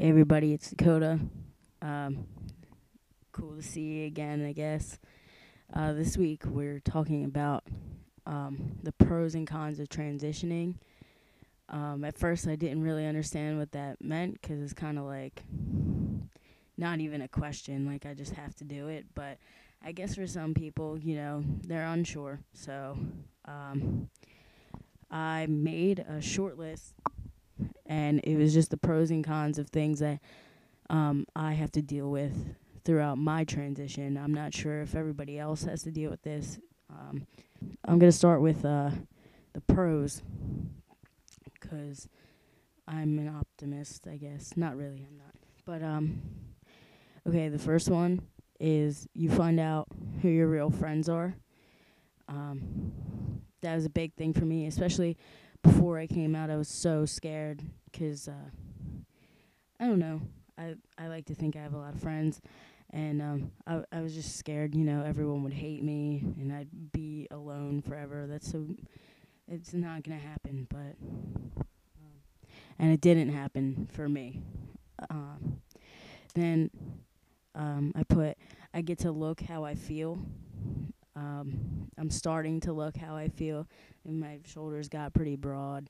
Hey everybody, it's Dakota. Um, cool to see you again, I guess. This week we're talking about the pros and cons of transitioning. At first, I didn't really understand what that meant because it's kind of like not even a question, like I just have to do it. But I guess for some people, they're unsure. So um, I made a short list, and it was just the pros and cons of things that I have to deal with throughout my transition. I'm not sure if everybody else has to deal with this. Um, I'm going to start with the pros because I'm an optimist, I guess. Not really, I'm not. But, okay, the first one is you find out who your real friends are. That was a big thing for me, especially before I came out. I was so scared because, I don't know. I like to think I have a lot of friends, and I was just scared. Everyone would hate me, and I'd be alone forever. It's not gonna happen, but and it didn't happen for me. Um, then I get to look how I feel. I'm starting to look how I feel, and my shoulders got pretty broad.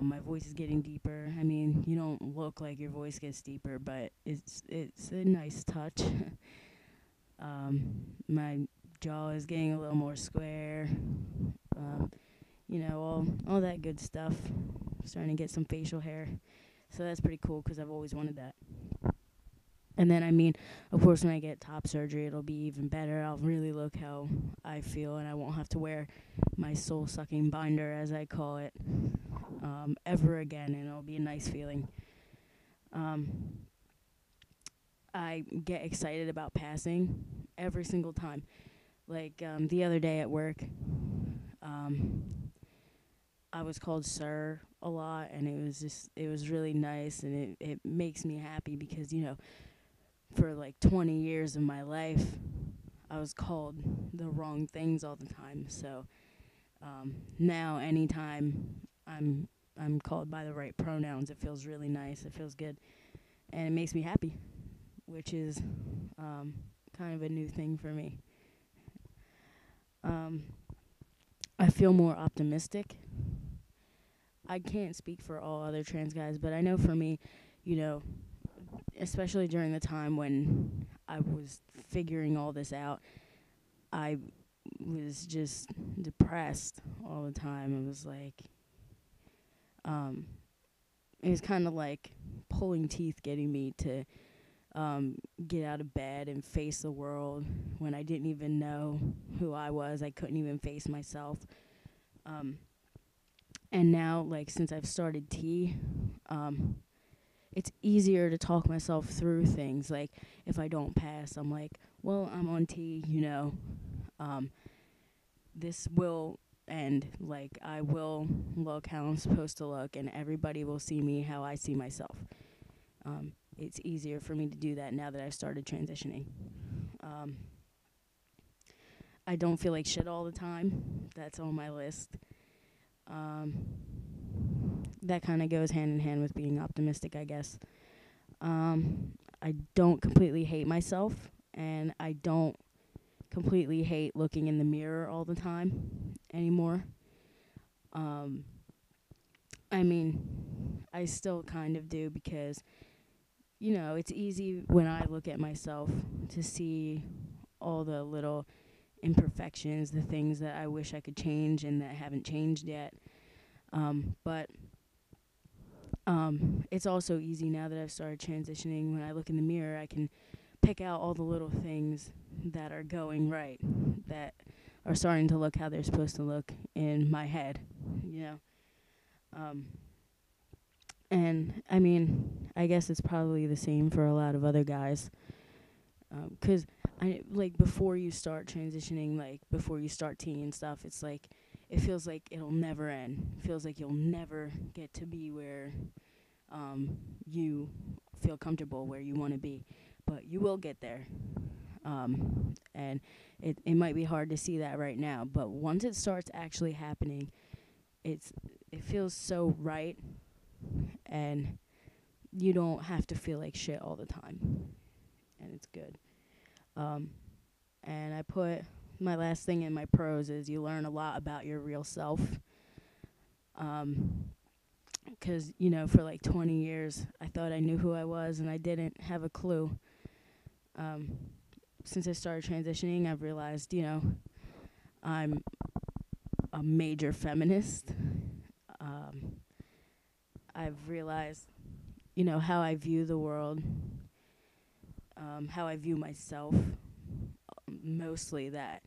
My voice is getting deeper. I mean, you don't look like your voice gets deeper, but it's a nice touch. My jaw is getting a little more square. Um, all that good stuff. Starting to get some facial hair, so that's pretty cool because I've always wanted that. And then, I mean, of course, when I get top surgery, it'll be even better. I'll really look how I feel, and I won't have to wear my soul-sucking binder, as I call it, ever again, and it'll be a nice feeling. Um, I get excited about passing every single time. Like the other day at work, um, I was called sir a lot, and it was really nice, and it makes me happy because, for like 20 years of my life, I was called the wrong things all the time. So now, anytime I'm called by the right pronouns, it feels really nice. It feels good, and it makes me happy, which is kind of a new thing for me. Um, I feel more optimistic. I can't speak for all other trans guys, but I know for me, you know, especially during the time when I was figuring all this out, I was just depressed all the time. Um, it was kind of like pulling teeth getting me to get out of bed and face the world when I didn't even know who I was. I couldn't even face myself. Um, and now, like, since I've started tea, um, it's easier to talk myself through things. Like, if I don't pass, I'm like, well, I'm on tea. Um, this will end. Like, I will look how I'm supposed to look, and everybody will see me how I see myself. It's easier for me to do that now that I've started transitioning. Um, I don't feel like shit all the time. That's on my list. Um, that kind of goes hand in hand with being optimistic, I guess. I don't completely hate myself, and I don't completely hate looking in the mirror all the time anymore. Um, I mean, I still kind of do because, it's easy when I look at myself to see all the little imperfections, the things that I wish I could change and that haven't changed yet. But it's also easy now that I've started transitioning. When I look in the mirror, I can pick out all the little things that are going right, that are starting to look how they're supposed to look in my head, you know. Um, and I mean, I guess it's probably the same for a lot of other guys. 'Cause I like before you start transitioning, like before you start teen and stuff, it's like it feels like it'll never end. It feels like you'll never get to be where you feel comfortable, where you want to be, but you will get there. And it might be hard to see that right now, but once it starts actually happening, it's it feels so right, and you don't have to feel like shit all the time, and it's good. Um, and I put my last thing in my pros is you learn a lot about your real self. 'Cause for like 20 years, I thought I knew who I was, and I didn't have a clue. Um, since I started transitioning, I've realized, I'm a major feminist. Um, I've realized, how I view the world, how I view myself, mostly that,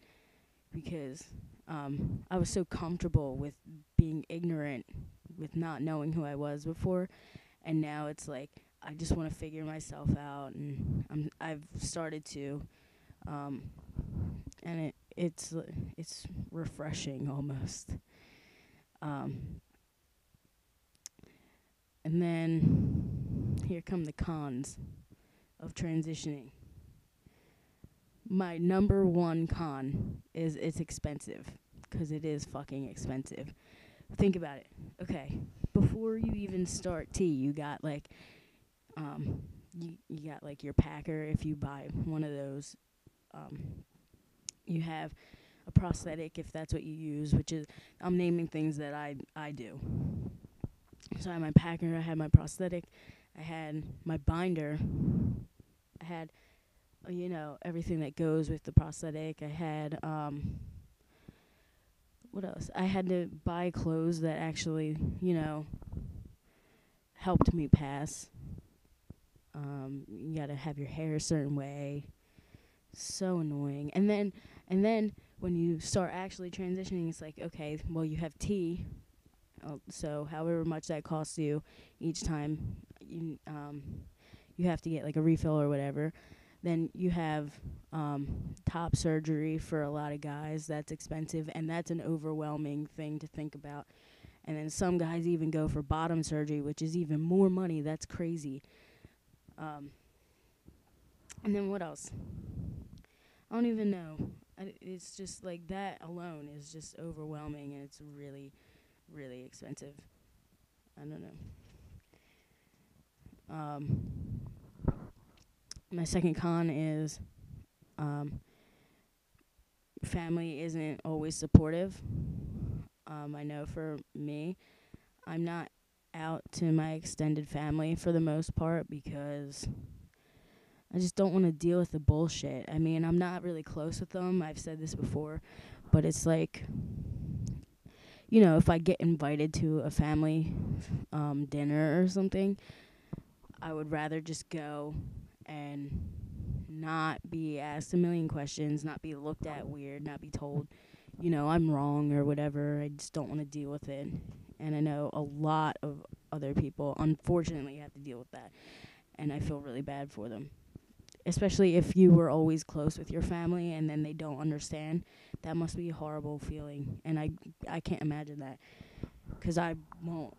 because I was so comfortable with being ignorant, with not knowing who I was before, and now it's like I just want to figure myself out, and I've started to, um, and it's refreshing almost. Um, and then here come the cons of transitioning. My number one con is it's expensive, 'cause it is fucking expensive. Think about it. Okay, before you even start tea, you got like you got like your packer if you buy one of those. You have a prosthetic if that's what you use, which is I'm naming things that I do. So I had my packer, I had my prosthetic, I had my binder, I had everything that goes with the prosthetic. I had what else? I had to buy clothes that actually helped me pass. You gotta have your hair a certain way. So annoying. And then when you start actually transitioning, it's like, okay, well, you have tea. So however much that costs you each time, you have to get like a refill or whatever. Then you have top surgery for a lot of guys. That's expensive, and that's an overwhelming thing to think about. And then some guys even go for bottom surgery, which is even more money. That's crazy. And then what else? I don't even know. It's just like that alone is just overwhelming, and it's really, really expensive. I don't know. My second con is family isn't always supportive. I know for me, I'm not out to my extended family for the most part because I just don't want to deal with the bullshit. I mean, I'm not really close with them. I've said this before, but it's like, if I get invited to a family dinner or something, I would rather just go and not be asked a million questions, not be looked at weird, not be told, I'm wrong or whatever. I just don't want to deal with it. And I know a lot of other people, unfortunately, have to deal with that. And I feel really bad for them. Especially if you were always close with your family and then they don't understand. That must be a horrible feeling. And I can't imagine that. 'Cause I won't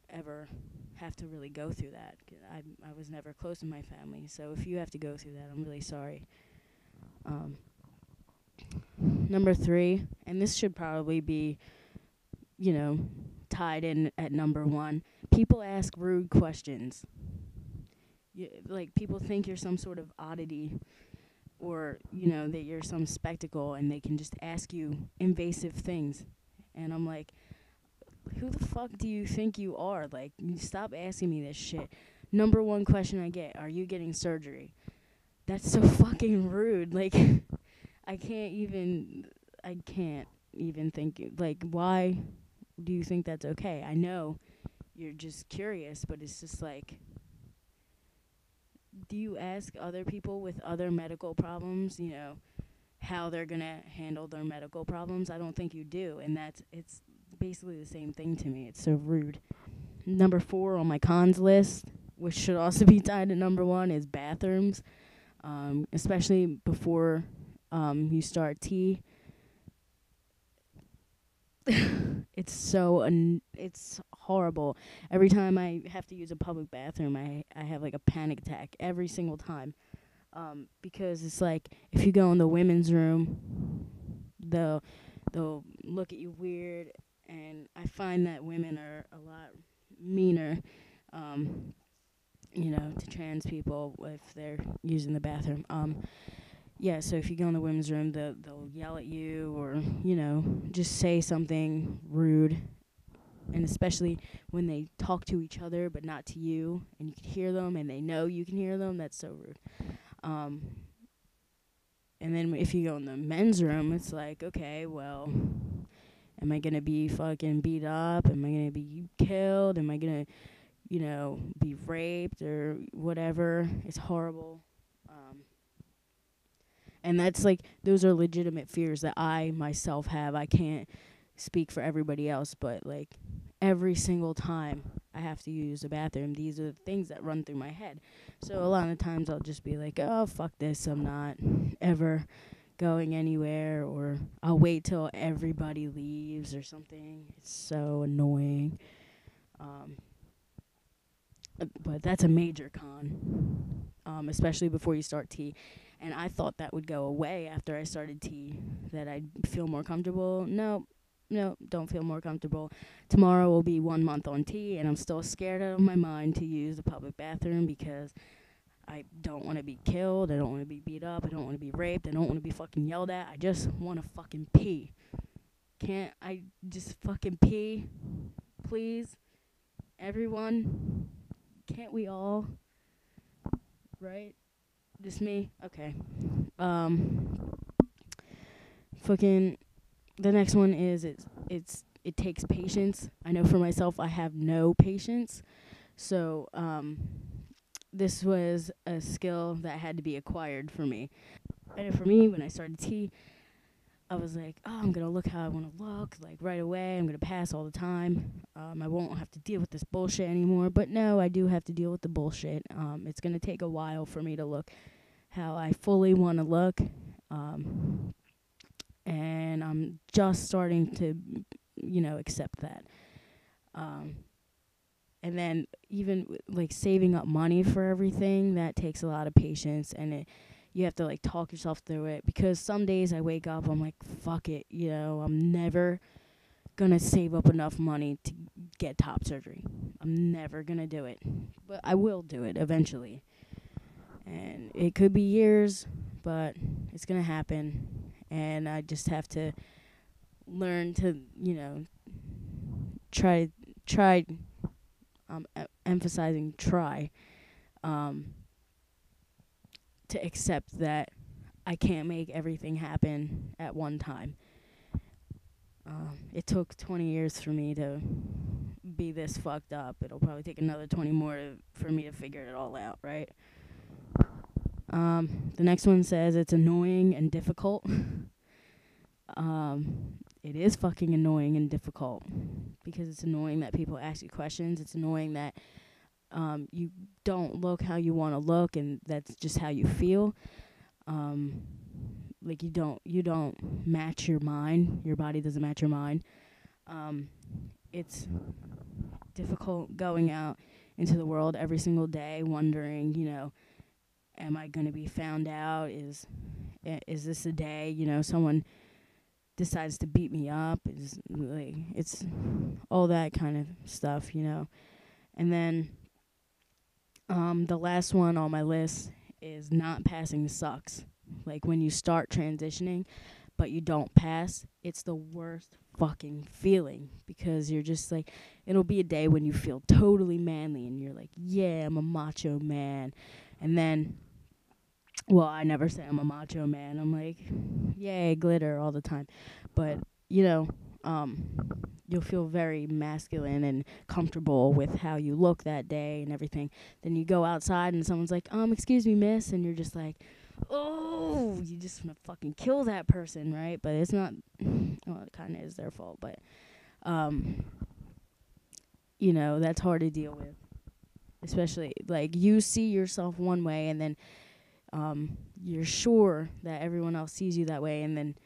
ever have to really go through that. 'Cause I was never close to my family. So if you have to go through that, I'm really sorry. Number 3, and this should probably be, tied in at number 1. People ask rude questions. Like, people think you're some sort of oddity or, that you're some spectacle, and they can just ask you invasive things. And I'm like, who the fuck do you think you are? Like, stop asking me this shit. Number 1 question I get, are you getting surgery? That's so fucking rude. Like, I can't even think, like, why do you think that's okay? I know you're just curious, but it's just like, do you ask other people with other medical problems, how they're going to handle their medical problems? I don't think you do, and it's basically the same thing to me. It's so rude. Number 4 on my cons list, which should also be tied to number 1, is bathrooms, especially before you start tea. It's horrible. Every time I have to use a public bathroom, I have like a panic attack every single time. Because it's like, if you go in the women's room, they'll look at you weird, and I find that women are a lot meaner. to trans people if they're using the bathroom. Yeah, so if you go in the women's room, they'll yell at you or, just say something rude. And especially when they talk to each other but not to you, and you can hear them and they know you can hear them, that's so rude. Um, and then if you go in the men's room, it's like, okay, well, am I going to be fucking beat up? Am I going to be killed? Am I going to, be raped or whatever? It's horrible. And that's like, those are legitimate fears that I myself have. I can't speak for everybody else, but like every single time I have to use a bathroom, these are the things that run through my head. So a lot of times I'll just be like, oh, fuck this, I'm not ever going anywhere, or I'll wait till everybody leaves or something. It's so annoying. But that's a major con, especially before you start tea. And I thought that would go away after I started tea, that I'd feel more comfortable. No, don't feel more comfortable. Tomorrow will be 1 month on tea, and I'm still scared out of my mind to use the public bathroom because I don't want to be killed. I don't want to be beat up. I don't want to be raped. I don't want to be fucking yelled at. I just want to fucking pee. Can't I just fucking pee? Please? Everyone? Can't we all? Right? Just me? Okay. Fucking the next one is it takes patience. I know for myself I have no patience. So this was a skill that had to be acquired for me. And for me, when I started tea, I was like, oh, I'm going to look how I want to look, like right away. I'm going to pass all the time. I won't have to deal with this bullshit anymore. But no, I do have to deal with the bullshit. It's going to take a while for me to look how I fully want to look. And I'm just starting to, accept that. And then even like saving up money for everything, that takes a lot of patience, and you have to like talk yourself through it, because some days I wake up, I'm like, fuck it, I'm never gonna save up enough money to get top surgery. I'm never gonna do it, but I will do it eventually. And it could be years, but it's gonna happen, and I just have to learn to, try emphasizing try, to accept that I can't make everything happen at one time. It took 20 years for me to be this fucked up. It'll probably take another 20 more for me to figure it all out, right? The next one says it's annoying and difficult. It is fucking annoying and difficult, because it's annoying that people ask you questions. It's annoying that you don't look how you want to look, and that's just how you feel. Like you don't match your mind. Your body doesn't match your mind. It's difficult going out into the world every single day wondering, am I going to be found out? Is this a day, someone decides to beat me up? Is like, it's all that kind of stuff, And then the last one on my list is not passing sucks. Like when you start transitioning but you don't pass, it's the worst fucking feeling, because you're just like, it'll be a day when you feel totally manly and you're like, yeah, I'm a macho man. And then, well, I never say I'm a macho man. I'm like, yay, glitter all the time. But, you'll feel very masculine and comfortable with how you look that day and everything. Then you go outside and someone's like, excuse me, miss. And you're just like, oh, you just want to fucking kill that person, right? But it's not, well, it kind of is their fault. But, that's hard to deal with. Especially, like, you see yourself one way, and then you're sure that everyone else sees you that way, and then,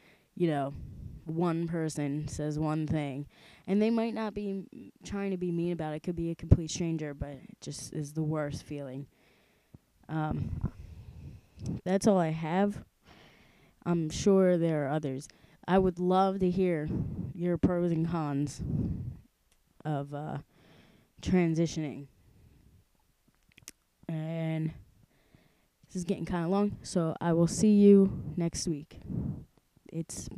one person says one thing, and they might not be trying to be mean about it. It could be a complete stranger, but it just is the worst feeling. That's all I have. I'm sure there are others. I would love to hear your pros and cons of transitioning. This is getting kind of long, so I will see you next week. It's